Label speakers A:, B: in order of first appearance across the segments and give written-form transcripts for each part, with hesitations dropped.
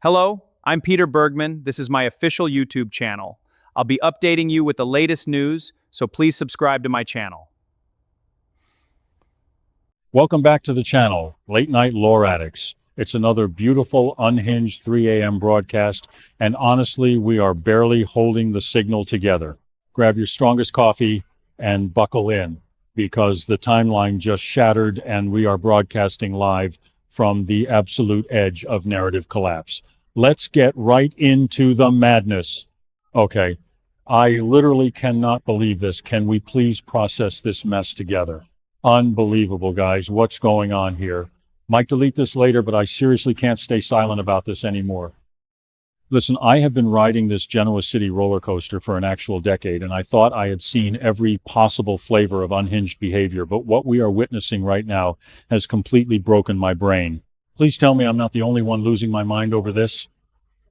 A: Hello, I'm Peter Bergman. This is my official YouTube channel. I'll be updating you with the latest news, so please subscribe to my channel.
B: Welcome back to the channel, Late Night Lore Addicts. It's another beautiful, unhinged 3 a.m. broadcast, and honestly, we are barely holding the signal together. Grab your strongest coffee and buckle in, because the timeline just shattered and we are broadcasting live from the absolute edge of narrative collapse. Let's get right into the madness. Okay, I literally cannot believe this. Can we please process this mess together? Unbelievable, guys. What's going on here? Might delete this later, but I seriously can't stay silent about this anymore. Listen, I have been riding this Genoa City roller coaster for an actual decade, and I thought I had seen every possible flavor of unhinged behavior, but what we are witnessing right now has completely broken my brain. Please tell me I'm not the only one losing my mind over this.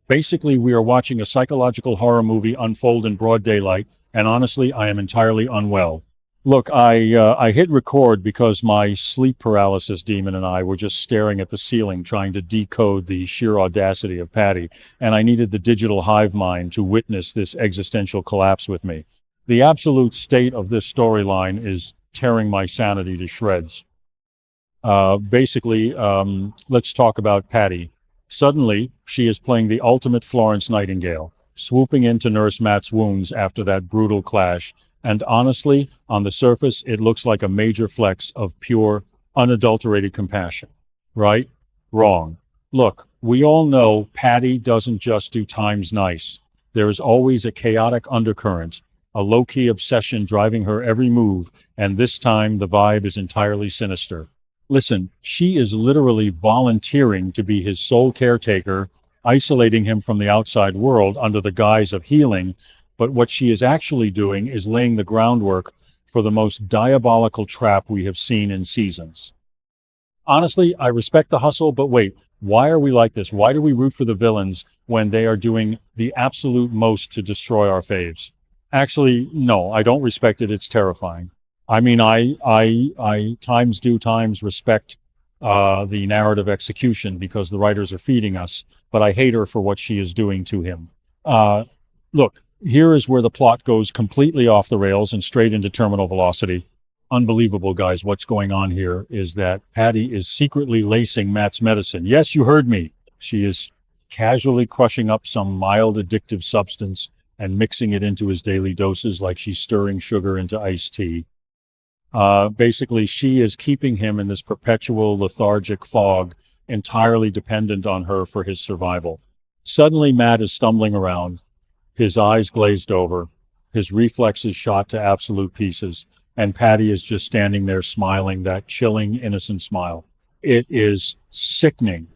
B: Basically, we are watching a psychological horror movie unfold in broad daylight, and honestly, I am entirely unwell. Look, I hit record because my sleep paralysis demon and I were just staring at the ceiling trying to decode the sheer audacity of Patty, and I needed the digital hive mind to witness this existential collapse with me. The absolute state of this storyline is tearing my sanity to shreds. Basically, let's talk about Patty. Suddenly, she is playing the ultimate Florence Nightingale, swooping in to nurse Matt's wounds after that brutal clash. And honestly, on the surface, it looks like a major flex of pure, unadulterated compassion. Right? Wrong. Look, we all know Patty doesn't just do times nice. There is always a chaotic undercurrent, a low-key obsession driving her every move, and this time the vibe is entirely sinister. Listen, she is literally volunteering to be his sole caretaker, isolating him from the outside world under the guise of healing. But what she is actually doing is laying the groundwork for the most diabolical trap we have seen in seasons. Honestly, I respect the hustle, but wait, why are we like this? Why do we root for the villains when they are doing the absolute most to destroy our faves? Actually, no, I don't respect it. It's terrifying. I mean, I times respect the narrative execution because the writers are feeding us, but I hate her for what she is doing to him. Look. Here is where the plot goes completely off the rails and straight into terminal velocity. Unbelievable, guys. What's going on here is that Patty is secretly lacing Matt's medicine. Yes, you heard me. She is casually crushing up some mild addictive substance and mixing it into his daily doses like she's stirring sugar into iced tea. Basically, she is keeping him in this perpetual lethargic fog, entirely dependent on her for his survival. Suddenly, Matt is stumbling around. His eyes glazed over, his reflexes shot to absolute pieces, and Patty is just standing there smiling that chilling, innocent smile. It is sickening,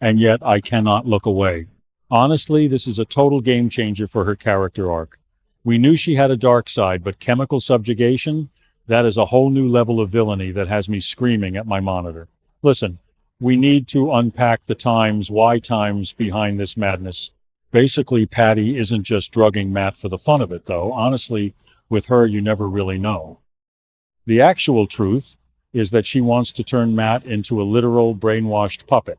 B: and yet I cannot look away. Honestly, this is a total game changer for her character arc. We knew she had a dark side, but chemical subjugation, that is a whole new level of villainy that has me screaming at my monitor. Listen, we need to unpack the why times behind this madness. Basically, Patty isn't just drugging Matt for the fun of it, though. Honestly, with her, you never really know. The actual truth is that she wants to turn Matt into a literal brainwashed puppet.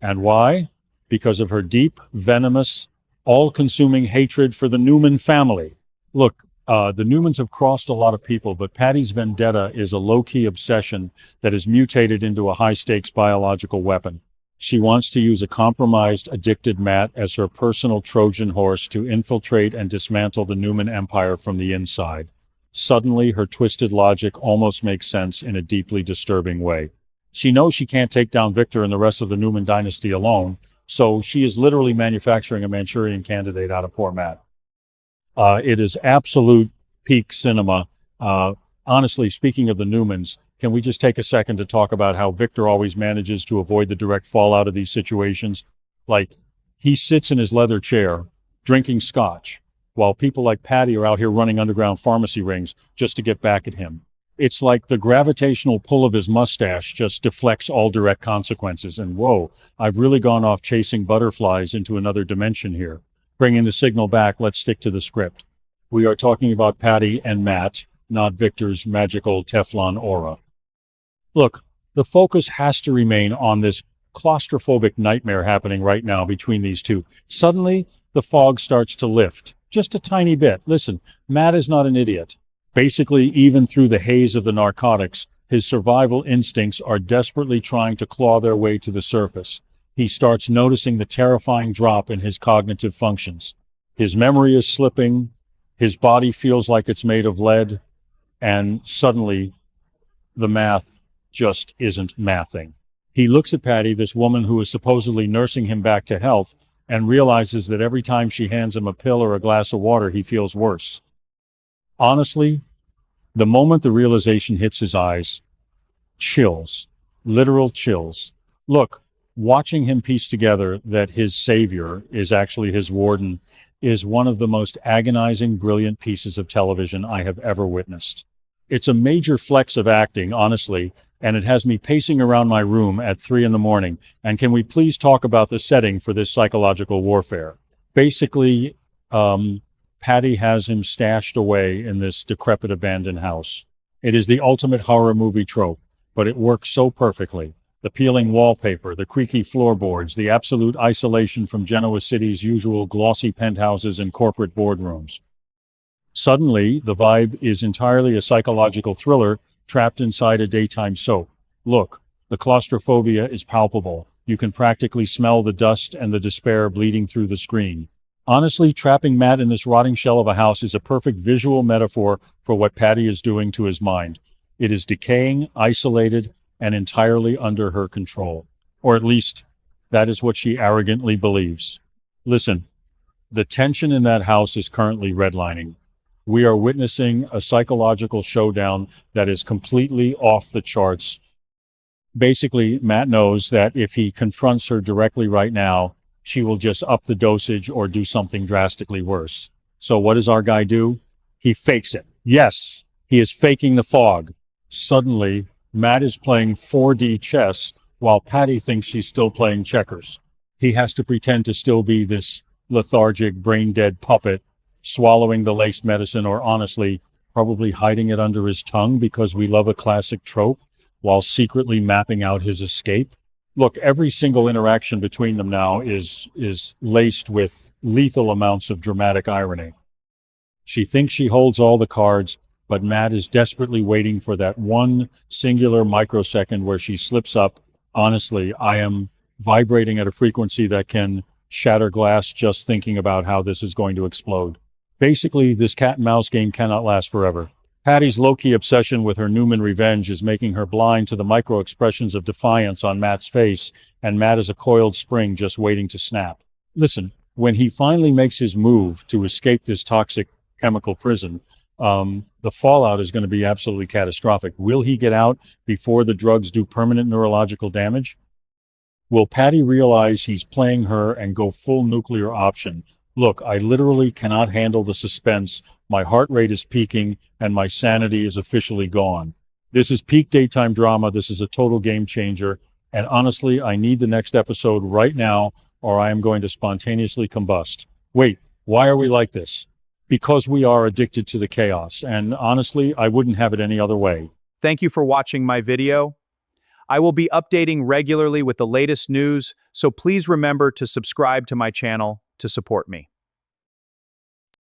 B: And why? Because of her deep, venomous, all-consuming hatred for the Newman family. Look, the Newmans have crossed a lot of people, but Patty's vendetta is a low-key obsession that is mutated into a high-stakes biological weapon. She wants to use a compromised, addicted Matt as her personal Trojan horse to infiltrate and dismantle the Newman empire from the inside. Suddenly, her twisted logic almost makes sense in a deeply disturbing way. She knows she can't take down Victor and the rest of the Newman dynasty alone, so she is literally manufacturing a Manchurian candidate out of poor Matt. It is absolute peak cinema. Honestly, speaking of the Newmans, can we just take a second to talk about how Victor always manages to avoid the direct fallout of these situations? Like, he sits in his leather chair, drinking scotch, while people like Patty are out here running underground pharmacy rings just to get back at him. It's like the gravitational pull of his mustache just deflects all direct consequences. And whoa, I've really gone off chasing butterflies into another dimension here. Bringing the signal back, let's stick to the script. We are talking about Patty and Matt, not Victor's magical Teflon aura. Look, the focus has to remain on this claustrophobic nightmare happening right now between these two. Suddenly, the fog starts to lift. Just a tiny bit. Listen, Matt is not an idiot. Basically, even through the haze of the narcotics, his survival instincts are desperately trying to claw their way to the surface. He starts noticing the terrifying drop in his cognitive functions. His memory is slipping, his body feels like it's made of lead, and suddenly the math just isn't mathing. He looks at Patty, this woman who is supposedly nursing him back to health, and realizes that every time she hands him a pill or a glass of water, he feels worse. Honestly, the moment the realization hits his eyes, chills, literal chills. Look, watching him piece together that his savior is actually his warden is one of the most agonizing, brilliant pieces of television I have ever witnessed. It's a major flex of acting, honestly, and it has me pacing around my room at 3 a.m. And can we please talk about the setting for this psychological warfare? Basically, Patty has him stashed away in this decrepit abandoned house. It is the ultimate horror movie trope, but it works so perfectly. The peeling wallpaper, the creaky floorboards, the absolute isolation from Genoa City's usual glossy penthouses and corporate boardrooms. Suddenly, the vibe is entirely a psychological thriller trapped inside a daytime soap. Look, the claustrophobia is palpable. You can practically smell the dust and the despair bleeding through the screen. Honestly, trapping Matt in this rotting shell of a house is a perfect visual metaphor for what Patty is doing to his mind. It is decaying, isolated, and entirely under her control. Or at least, that is what she arrogantly believes. Listen, the tension in that house is currently redlining. We are witnessing a psychological showdown that is completely off the charts. Basically, Matt knows that if he confronts her directly right now, she will just up the dosage or do something drastically worse. So what does our guy do? He fakes it. Yes, he is faking the fog. Suddenly, Matt is playing 4D chess while Patty thinks she's still playing checkers. He has to pretend to still be this lethargic, brain-dead puppet, swallowing the laced medicine, or honestly, probably hiding it under his tongue because we love a classic trope, while secretly mapping out his escape. Look, every single interaction between them now is laced with lethal amounts of dramatic irony. She thinks she holds all the cards, but Matt is desperately waiting for that one singular microsecond where she slips up. Honestly, I am vibrating at a frequency that can shatter glass just thinking about how this is going to explode. Basically, this cat and mouse game cannot last forever. Patty's low-key obsession with her Newman revenge is making her blind to the micro-expressions of defiance on Matt's face, and Matt is a coiled spring just waiting to snap. Listen, when he finally makes his move to escape this toxic chemical prison, the fallout is going to be absolutely catastrophic. Will he get out before the drugs do permanent neurological damage? Will Patty realize he's playing her and go full nuclear option? Look, I literally cannot handle the suspense. My heart rate is peaking and my sanity is officially gone. This is peak daytime drama. This is a total game changer. And honestly, I need the next episode right now or I am going to spontaneously combust. Wait, why are we like this? Because we are addicted to the chaos. And honestly, I wouldn't have it any other way.
A: Thank you for watching my video. I will be updating regularly with the latest news, so please remember to subscribe to my channel to support me.